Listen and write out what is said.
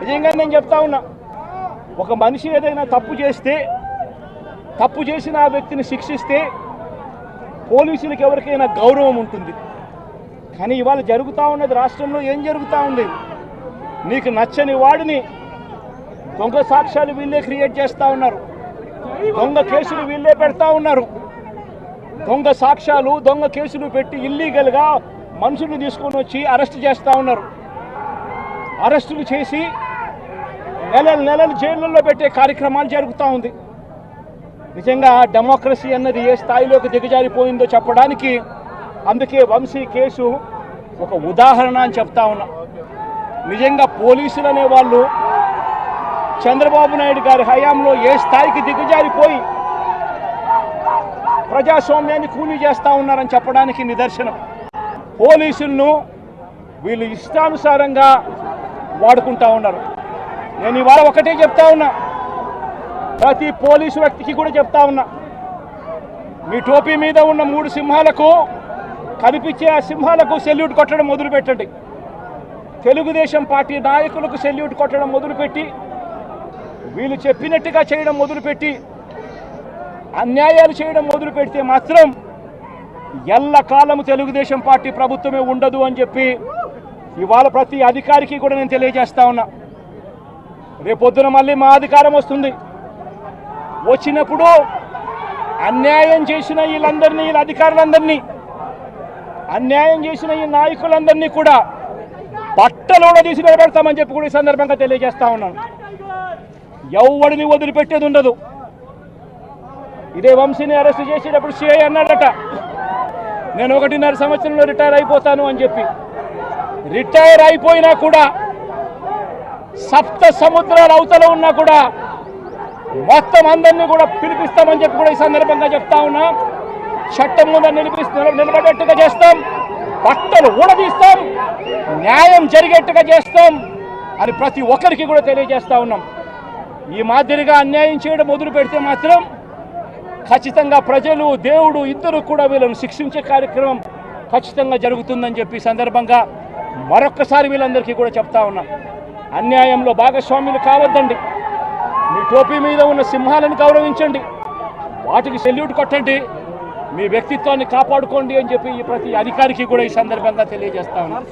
నిజంగా నేను చెప్తా ఉన్నా, ఒక మనిషి ఏదైనా తప్పు చేస్తే, తప్పు చేసిన ఆ వ్యక్తిని శిక్షిస్తే పోలీసులకు ఎవరికైనా గౌరవం ఉంటుంది. కానీ ఇవాళ జరుగుతూ ఉన్నది రాష్ట్రంలో ఏం జరుగుతూ ఉంది? నీకు నచ్చని వాడిని దొంగ సాక్ష్యాలు వీళ్ళే క్రియేట్ చేస్తూ ఉన్నారు, దొంగ కేసులు వీళ్ళే పెడతా ఉన్నారు. దొంగ సాక్ష్యాలు దొంగ కేసులు పెట్టి ఇల్లీగల్గా మనుషులు తీసుకొని వచ్చి అరెస్ట్ చేస్తూ ఉన్నారు. అరెస్టులు చేసి నెలలు జైళ్ళల్లో పెట్టే కార్యక్రమాలు జరుగుతూ ఉంది. నిజంగా డెమోక్రసీ అన్నది ఏ స్థాయిలోకి దిగజారిపోయిందో చెప్పడానికి అందుకే వంశీ కేసు ఒక ఉదాహరణ అని చెప్తా ఉన్నా. నిజంగా పోలీసులు అనేవాళ్ళు చంద్రబాబు నాయుడు గారి హయాంలో ఏ స్థాయికి దిగజారిపోయి ప్రజాస్వామ్యాన్ని కూలీ చేస్తూ ఉన్నారని చెప్పడానికి నిదర్శనం. పోలీసులను వీళ్ళు ఇష్టానుసారంగా వాడుకుంటా ఉన్నారు. నేను ఇవాళ ఒకటే చెప్తా ఉన్నా, ప్రతి పోలీసు వ్యక్తికి కూడా చెప్తా ఉన్నా, మీ టోపీ మీద ఉన్న 3 సింహాలకు కనిపించే ఆ సింహాలకు సెల్యూట్ కొట్టడం మొదలుపెట్టండి. తెలుగుదేశం పార్టీ నాయకులకు సెల్యూట్ కొట్టడం మొదలుపెట్టి, వీళ్ళు చెప్పినట్టుగా చేయడం మొదలుపెట్టి, అన్యాయాలు చేయడం మొదలు పెడితే మాత్రం ఎల్లకాలము తెలుగుదేశం పార్టీ ప్రభుత్వమే ఉండదు అని చెప్పి ఇవాళ ప్రతి అధికారికి కూడా నేను తెలియజేస్తా ఉన్నా. రేపొద్దున మళ్ళీ మా అధికారం వస్తుంది. వచ్చినప్పుడు అన్యాయం చేసిన వీళ్ళందరినీ, వీళ్ళ అధికారులందరినీ, అన్యాయం చేసిన ఈ నాయకులందరినీ కూడా బట్టలోడ తీసి నిలబెడతామని చెప్పి కూడా ఈ సందర్భంగా తెలియజేస్తా ఉన్నాను. ఎవడిని వదిలిపెట్టేది ఉండదు. ఇదే వంశీని అరెస్ట్ చేసేటప్పుడు సిఐ అన్నాడట, నేను 1.5 సంవత్సరంలో రిటైర్ అయిపోతాను అని చెప్పి. రిటైర్ అయిపోయినా కూడా, సప్త సముద్రాల అవతల ఉన్నా కూడా మొత్తం అందరినీ కూడా పిలిపిస్తామని చెప్పి కూడా ఈ సందర్భంగా చెప్తా ఉన్నా. చట్టం ముందు నిలబడేట్టుగా చేస్తాం, బట్టలు ఊడదీస్తాం, న్యాయం జరిగేట్టుగా చేస్తాం అని ప్రతి ఒక్కరికి కూడా తెలియజేస్తా ఉన్నాం. ఈ మాదిరిగా అన్యాయం చేయడం మొదలు పెడితే మాత్రం ఖచ్చితంగా ప్రజలు, దేవుడు ఇద్దరు కూడా వీళ్ళను శిక్షించే కార్యక్రమం ఖచ్చితంగా జరుగుతుందని చెప్పి సందర్భంగా మరొక్కసారి వీళ్ళందరికీ కూడా చెప్తా ఉన్నాం. అన్యాయంలో భాగస్వాములు కావద్దండి. మీ టోపీ మీద ఉన్న సింహాలను గౌరవించండి, వాటికి సెల్యూట్ కొట్టండి, మీ వ్యక్తిత్వాన్ని కాపాడుకోండి అని చెప్పి ప్రతి అధికారికి కూడా ఈ సందర్భంగా తెలియజేస్తా ఉన్నాం.